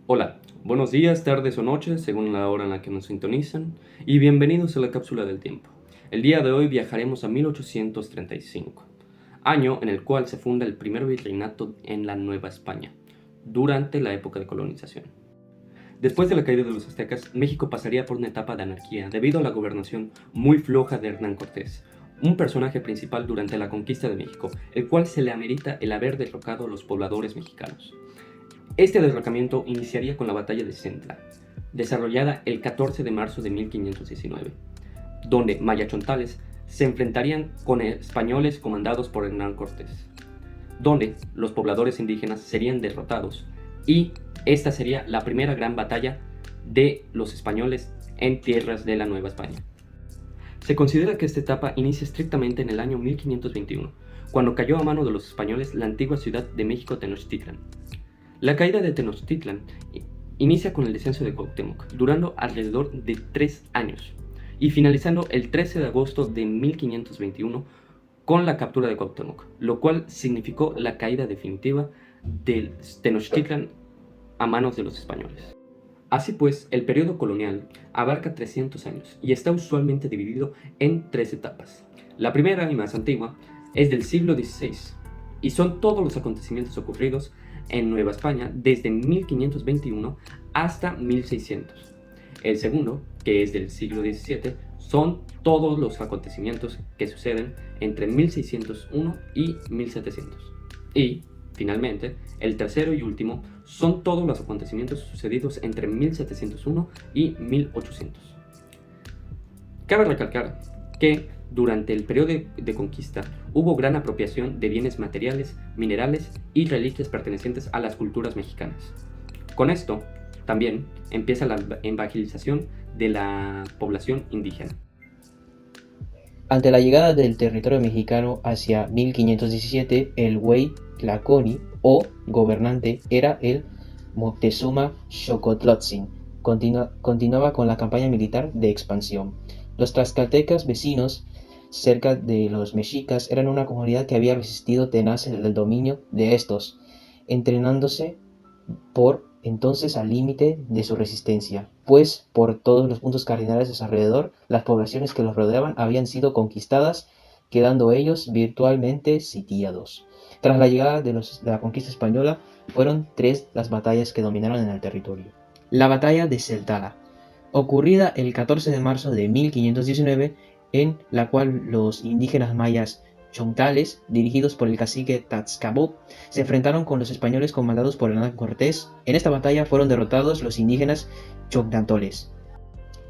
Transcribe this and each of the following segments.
Hola, buenos días, tardes o noches, según la hora en la que nos sintonizan, y bienvenidos a la cápsula del tiempo. El día de hoy viajaremos a 1835, año en el cual se funda el primer virreinato en la Nueva España, durante la época de colonización. Después de la caída de los aztecas, México pasaría por una etapa de anarquía debido a la gobernación muy floja de Hernán Cortés, un personaje principal durante la conquista de México, el cual se le amerita el haber derrocado a los pobladores mexicanos. Este derrocamiento iniciaría con la batalla de Centla, desarrollada el 14 de marzo de 1519, donde mayachontales se enfrentarían con españoles comandados por Hernán Cortés, donde los pobladores indígenas serían derrotados y esta sería la primera gran batalla de los españoles en tierras de la Nueva España. Se considera que esta etapa inicia estrictamente en el año 1521, cuando cayó a mano de los españoles la antigua ciudad de México Tenochtitlan. La caída de Tenochtitlan inicia con el descenso de Cuauhtémoc, durando alrededor de 3 años, y finalizando el 13 de agosto de 1521 con la captura de Cuauhtémoc, lo cual significó la caída definitiva de Tenochtitlan a manos de los españoles. Así pues, el periodo colonial abarca 300 años y está usualmente dividido en 3 etapas. La primera y más antigua es del siglo XVI y son todos los acontecimientos ocurridos en Nueva España desde 1521 hasta 1600. El segundo, que es del siglo XVII, son todos los acontecimientos que suceden entre 1601 y 1700. Y, finalmente, el tercero y último son todos los acontecimientos sucedidos entre 1701 y 1800. Cabe recalcar que durante el periodo de conquista hubo gran apropiación de bienes materiales, minerales y reliquias pertenecientes a las culturas mexicanas. Con esto, también empieza la evangelización de la población indígena. Ante la llegada del territorio mexicano hacia 1517, el Huey Tlaconi o gobernante era el Moctezuma Xocotlotzin. Continuaba con la campaña militar de expansión. Los tlaxcaltecas vecinos, cerca de los mexicas, eran una comunidad que había resistido tenaz el dominio de estos, entrenándose por entonces al límite de su resistencia, pues por todos los puntos cardinales de su alrededor, las poblaciones que los rodeaban habían sido conquistadas, quedando ellos virtualmente sitiados. Tras la llegada de la conquista española, fueron 3 las batallas que dominaron en el territorio. La batalla de Celtala, ocurrida el 14 de marzo de 1519, en la cual los indígenas mayas chontales, dirigidos por el cacique Tatzcabó, se enfrentaron con los españoles comandados por Hernán Cortés. En esta batalla fueron derrotados los indígenas choctantoles.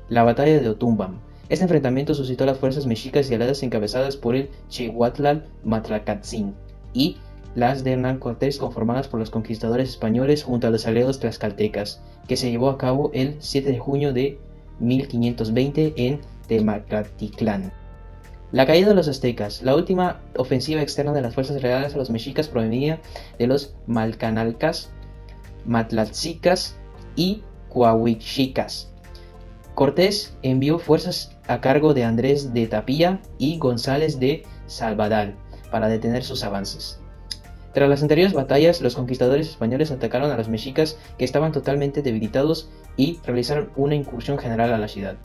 La batalla de Otumbam. Este enfrentamiento suscitó las fuerzas mexicas y aliadas encabezadas por el Chihuatlal Matlacatcin y las de Hernán Cortés, conformadas por los conquistadores españoles junto a los aliados tlaxcaltecas, que se llevó a cabo el 7 de junio de 1520 en Tematlatitlán. La caída de los aztecas. La última ofensiva externa de las fuerzas reales a los mexicas provenía de los malcanalcas, matlatzicas y coahuixicas. Cortés envió fuerzas a cargo de Andrés de Tapia y González de Salvadal para detener sus avances. Tras las anteriores batallas, los conquistadores españoles atacaron a los mexicas, que estaban totalmente debilitados, y realizaron una incursión general a la ciudad.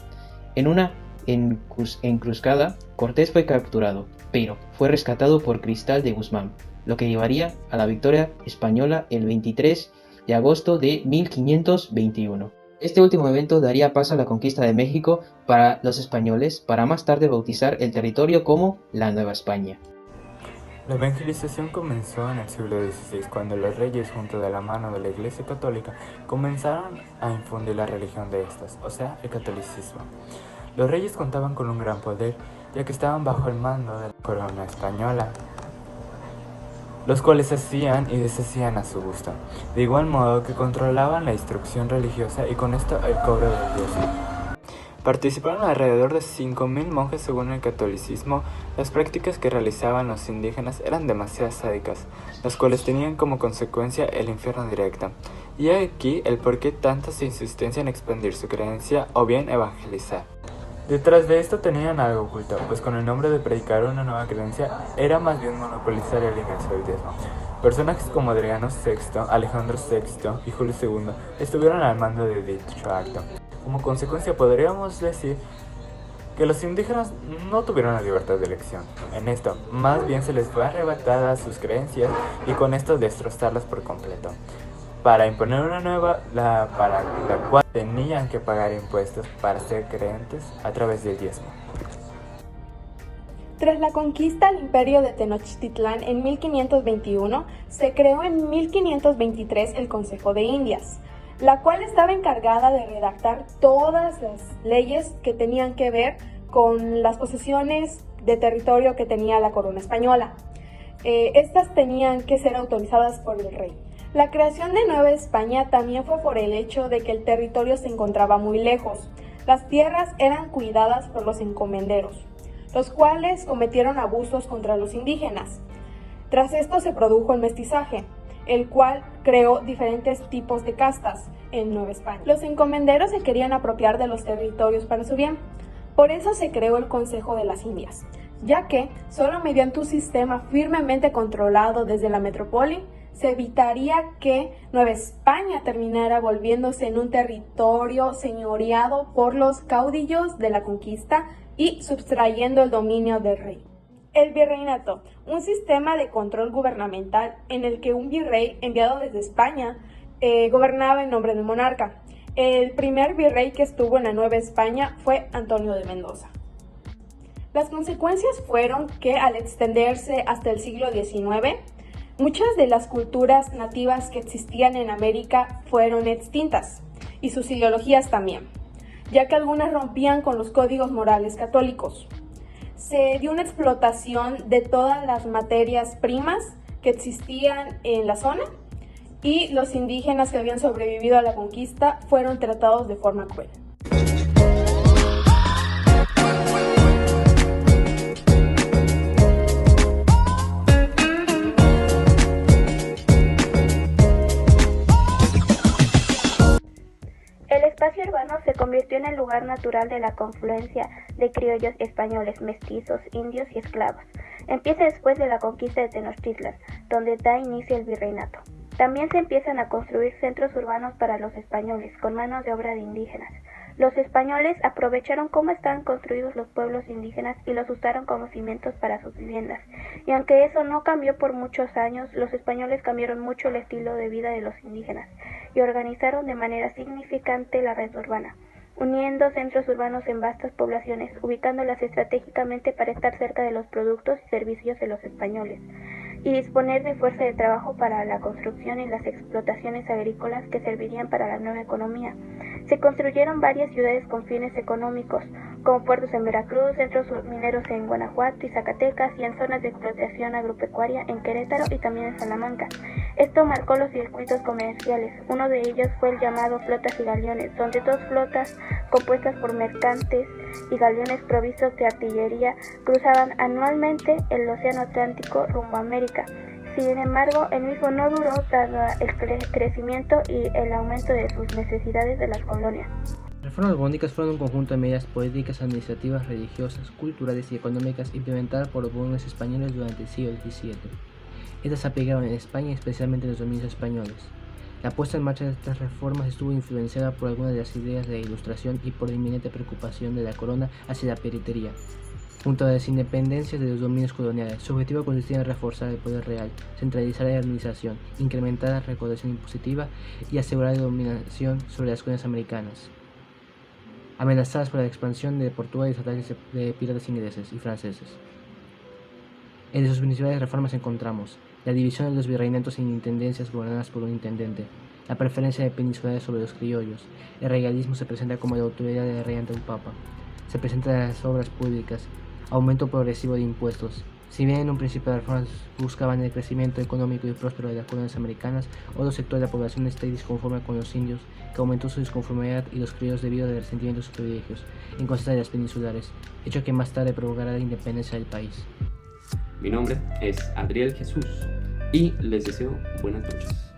En una encruzcada, Cortés fue capturado, pero fue rescatado por Cristal de Guzmán, lo que llevaría a la victoria española el 23 de agosto de 1521. Este último evento daría paso a la conquista de México para los españoles, para más tarde bautizar el territorio como la Nueva España. La evangelización comenzó en el siglo XVI, cuando los reyes, junto de la mano de la Iglesia Católica, comenzaron a infundir la religión de estas, o sea, el catolicismo. Los reyes contaban con un gran poder, ya que estaban bajo el mando de la corona española, los cuales hacían y deshacían a su gusto, de igual modo que controlaban la instrucción religiosa y con esto el cobro del diezmo. Participaron alrededor de 5.000 monjes según el catolicismo. Las prácticas que realizaban los indígenas eran demasiado sádicas, las cuales tenían como consecuencia el infierno directo. Y aquí el por qué tanta insistencia en expandir su creencia o bien evangelizar. Detrás de esto tenían algo oculto, pues con el nombre de predicar una nueva creencia era más bien monopolizar el ingreso del diezmo. Personajes como Adriano VI, Alejandro VI y Julio II estuvieron al mando de dicho acto. Como consecuencia podríamos decir que los indígenas no tuvieron la libertad de elección. En esto, más bien se les fue arrebatada sus creencias y con esto destrozarlas por completo, para imponer una nueva, para la cual tenían que pagar impuestos para ser creyentes a través del diezmo. Tras la conquista al imperio de Tenochtitlán en 1521, se creó en 1523 el Consejo de Indias, la cual estaba encargada de redactar todas las leyes que tenían que ver con las posesiones de territorio que tenía la corona española. Estas tenían que ser autorizadas por el rey. La creación de Nueva España también fue por el hecho de que el territorio se encontraba muy lejos. Las tierras eran cuidadas por los encomenderos, los cuales cometieron abusos contra los indígenas. Tras esto se produjo el mestizaje, el cual creó diferentes tipos de castas en Nueva España. Los encomenderos se querían apropiar de los territorios para su bien. Por eso se creó el Consejo de las Indias, ya que solo mediante un sistema firmemente controlado desde la metrópoli se evitaría que Nueva España terminara volviéndose en un territorio señoreado por los caudillos de la conquista y sustrayendo el dominio del rey. El virreinato, un sistema de control gubernamental en el que un virrey enviado desde España gobernaba en nombre del monarca. El primer virrey que estuvo en la Nueva España fue Antonio de Mendoza. Las consecuencias fueron que al extenderse hasta el siglo XIX, muchas de las culturas nativas que existían en América fueron extintas, y sus ideologías también, ya que algunas rompían con los códigos morales católicos. Se dio una explotación de todas las materias primas que existían en la zona, y los indígenas que habían sobrevivido a la conquista fueron tratados de forma cruel. El espacio urbano se convirtió en el lugar natural de la confluencia de criollos españoles, mestizos, indios y esclavos. Empieza después de la conquista de Tenochtitlan, donde da inicio el virreinato. También se empiezan a construir centros urbanos para los españoles, con manos de obra de indígenas. Los españoles aprovecharon cómo estaban construidos los pueblos indígenas y los usaron como cimientos para sus viviendas. Y aunque eso no cambió por muchos años, los españoles cambiaron mucho el estilo de vida de los indígenas y organizaron de manera significante la red urbana, uniendo centros urbanos en vastas poblaciones, ubicándolas estratégicamente para estar cerca de los productos y servicios de los españoles, y disponer de fuerza de trabajo para la construcción y las explotaciones agrícolas que servirían para la nueva economía. Se construyeron varias ciudades con fines económicos, como puertos en Veracruz, centros mineros en Guanajuato y Zacatecas, y en zonas de explotación agropecuaria en Querétaro y también en Salamanca. Esto marcó los circuitos comerciales. Uno de ellos fue el llamado flotas y galeones, donde dos flotas compuestas por mercantes y galeones provistos de artillería cruzaban anualmente el Océano Atlántico rumbo a América. Sin embargo, el mismo no duró dado el crecimiento y el aumento de sus necesidades de las colonias. Las reformas borbónicas fueron un conjunto de medidas políticas, administrativas, religiosas, culturales y económicas implementadas por los borbónicos españoles durante el siglo XVII. Estas se aplicaron en España y especialmente en los dominios españoles. La puesta en marcha de estas reformas estuvo influenciada por algunas de las ideas de la Ilustración y por la inminente preocupación de la corona hacia la piratería. Junto a las independencias de los dominios coloniales, su objetivo consistía en reforzar el poder real, centralizar la administración, incrementar la recaudación impositiva y asegurar la dominación sobre las colonias americanas, amenazadas por la expansión de Portugal y los ataques de piratas ingleses y franceses. Entre sus principales reformas encontramos la división de los virreinatos en intendencias gobernadas por un intendente, la preferencia de peninsulares sobre los criollos, el regalismo se presenta como la autoridad del rey ante un papa, se presentan las obras públicas, aumento progresivo de impuestos. Si bien en un principio las reformas buscaban el crecimiento económico y próspero de las colonias americanas, otro sector de la población está disconforme con los indios, que aumentó su disconformidad, y los criollos debido al resentimiento de sus privilegios, en contra de las peninsulares, hecho que más tarde provocará la independencia del país. Mi nombre es Adriel Jesús y les deseo buenas noches.